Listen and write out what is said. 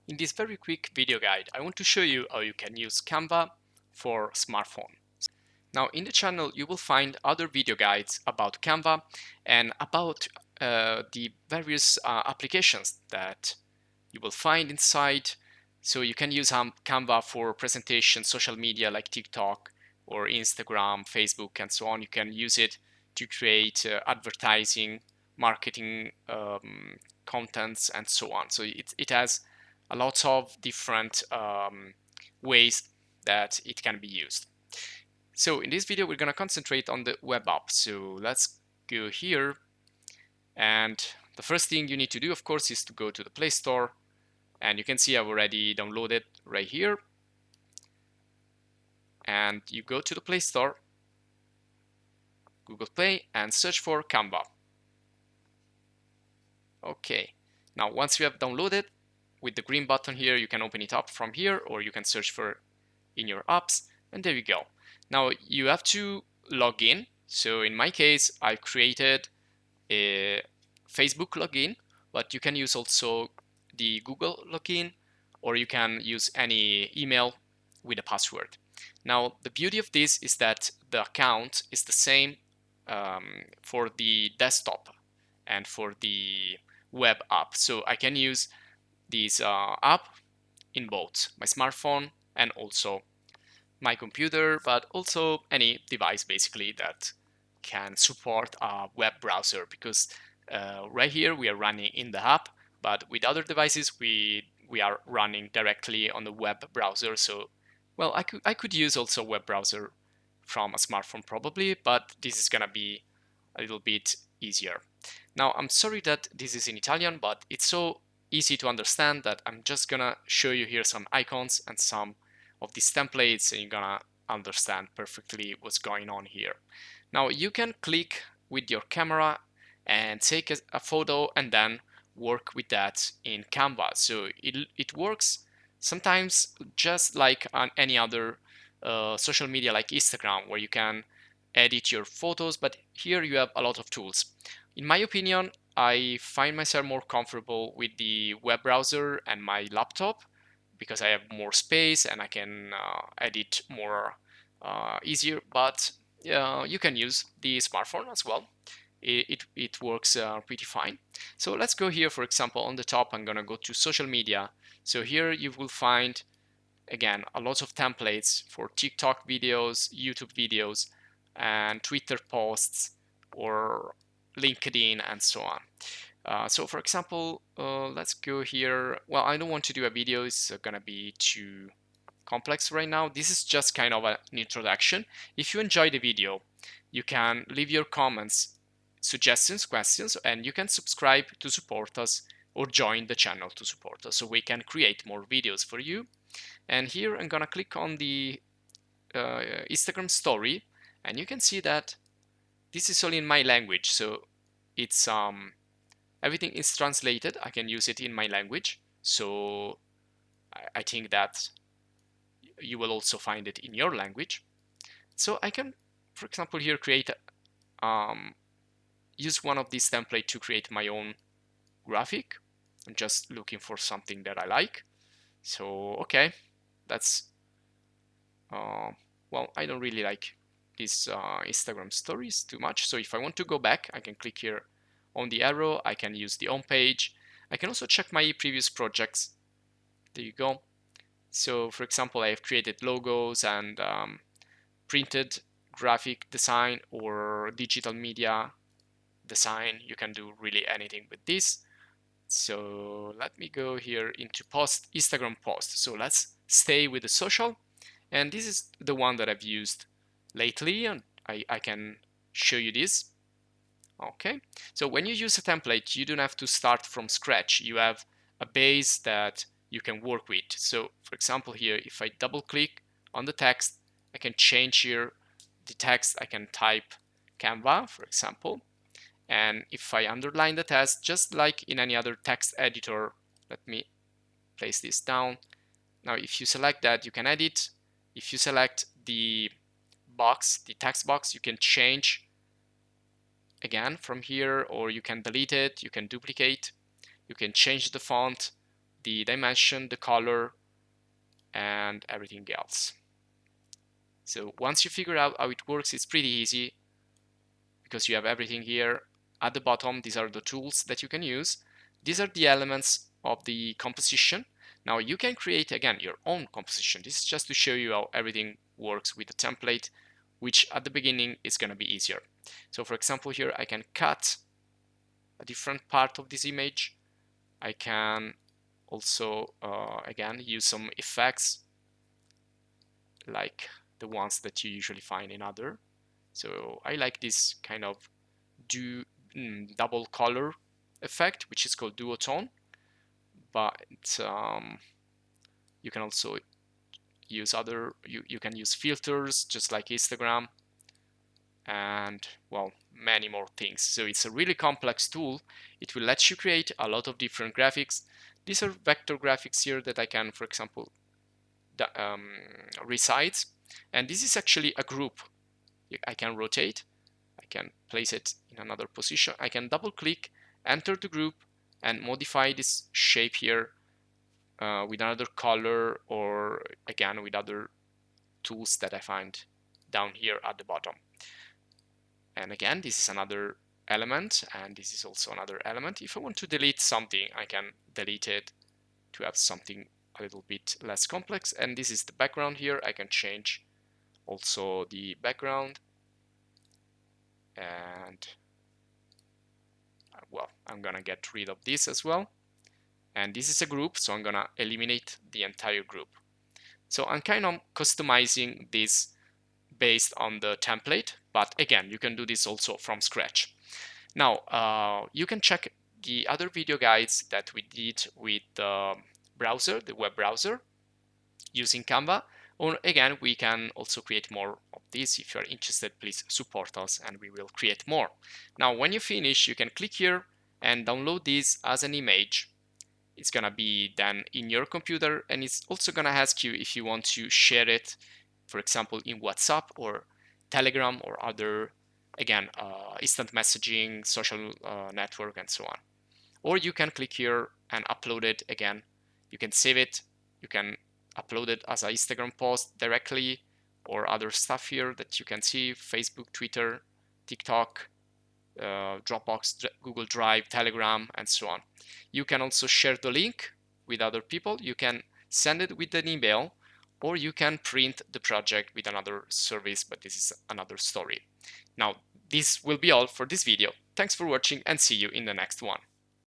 In this very quick video guide, I want to show you how you can use Canva for smartphone. Now in the channel you will find other video guides about Canva and about the various applications that you will find inside. So you can use Canva for presentation, social media like TikTok or Instagram, Facebook and so on. You can use it to create advertising, marketing contents and so on. So it has a lot of different ways that it can be used. So in this video we're going to concentrate on the web app. So let's go here, and the first thing you need to do of course is to go to the Play Store, and you can see I've already downloaded right here. And you go to the Play Store, Google Play, and search for Canva. Okay, now once you have downloaded, with the green button here you can open it up from here, or you can search for in your apps, and there you go. Now you have to log in. So in my case I've created a Facebook login, but you can use also the Google login, or you can use any email with a password. Now the beauty of this is that the account is the same for the desktop and for the web app. So I can use this app in both my smartphone and also my computer, but also any device basically that can support a web browser, because right here we are running in the app, but with other devices we are running directly on the web browser. So well, I could use also a web browser from a smartphone probably, but this is gonna be a little bit easier. Now I'm sorry that this is in Italian, but it's so easy to understand that I'm just gonna show you here some icons and some of these templates, and you're gonna understand perfectly what's going on here. Now you can click with your camera and take a photo and then work with that in Canva. So it works sometimes just like on any other social media like Instagram, where you can edit your photos, but here you have a lot of tools. In my opinion, I find myself more comfortable with the web browser and my laptop, because I have more space and I can edit more easier, but you can use the smartphone as well. It works pretty fine. So let's go here, for example, on the top I'm gonna go to social media. So here you will find again a lot of templates for TikTok videos, YouTube videos, and Twitter posts, or LinkedIn and so on. So for example, let's go here. Well, I don't want to do a video, it's gonna be too complex right now. This is just kind of an introduction. If you enjoy the video, you can leave your comments, suggestions, questions, and you can subscribe to support us, or join the channel to support us so we can create more videos for you. And here I'm gonna click on the Instagram story, and you can see that this is only in my language, so it's everything is translated. I can use it in my language, so I think that you will also find it in your language. So I can, for example, here create use one of these templates to create my own graphic. I'm just looking for something that I like. So okay, that's well, I don't really like these Instagram stories too much. So if I want to go back, I can click here on the arrow. I can use the home page. I can also check my previous projects. There you go. So for example, I have created logos and printed graphic design or digital media design. You can do really anything with this. So let me go here into post, Instagram post. So let's stay with the social. And this is the one that I've used lately, and I can show you this. Okay, so when you use a template, you don't have to start from scratch. You have a base that you can work with. So for example here, if I double click on the text, I can change here the text. I can type Canva, for example. And if I underline the text, just like in any other text editor, let me place this down. Now if you select that, you can edit. If you select the box, the text box, you can change again from here, or you can delete it, you can duplicate, you can change the font, the dimension, the color, and everything else. So once you figure out how it works, it's pretty easy because you have everything here at the bottom. These are the tools that you can use. These are the elements of the composition. Now you can create again your own composition. This is just to show you how everything works with the template, which at the beginning is going to be easier. So for example, here I can cut a different part of this image. I can also again use some effects like the ones that you usually find in other. So I like this kind of double color effect, which is called duotone. But you can also use other, you can use filters just like Instagram, and well, many more things. So it's a really complex tool. It will let you create a lot of different graphics. These are vector graphics here that I can, for example, resize. And this is actually a group. I can rotate, I can place it in another position, I can double click, enter the group, and modify this shape here with another color, or again with other tools that I find down here at the bottom. And again, this is another element, and this is also another element. If I want to delete something, I can delete it to have something a little bit less complex. And this is the background here. I can change also the background, and well, I'm gonna get rid of this as well. And this is a group, so I'm gonna eliminate the entire group. So I'm kind of customizing this based on the template, but again, you can do this also from scratch. Now, you can check the other video guides that we did with the browser, the web browser, using Canva. Or again, we can also create more of this. If you're interested, please support us and we will create more. Now, when you finish, you can click here and download this as an image. It's gonna be then in your computer, and it's also gonna ask you if you want to share it, for example, in WhatsApp or Telegram or other, again, instant messaging, social network, and so on. Or you can click here and upload it again. You can save it. You can upload it as an Instagram post directly, or other stuff here that you can see: Facebook, Twitter, TikTok, Dropbox, Google Drive, Telegram, and so on. You can also share the link with other people. You can send it with an email, or you can print the project with another service, but this is another story. Now, this will be all for this video. Thanks for watching, and see you in the next one.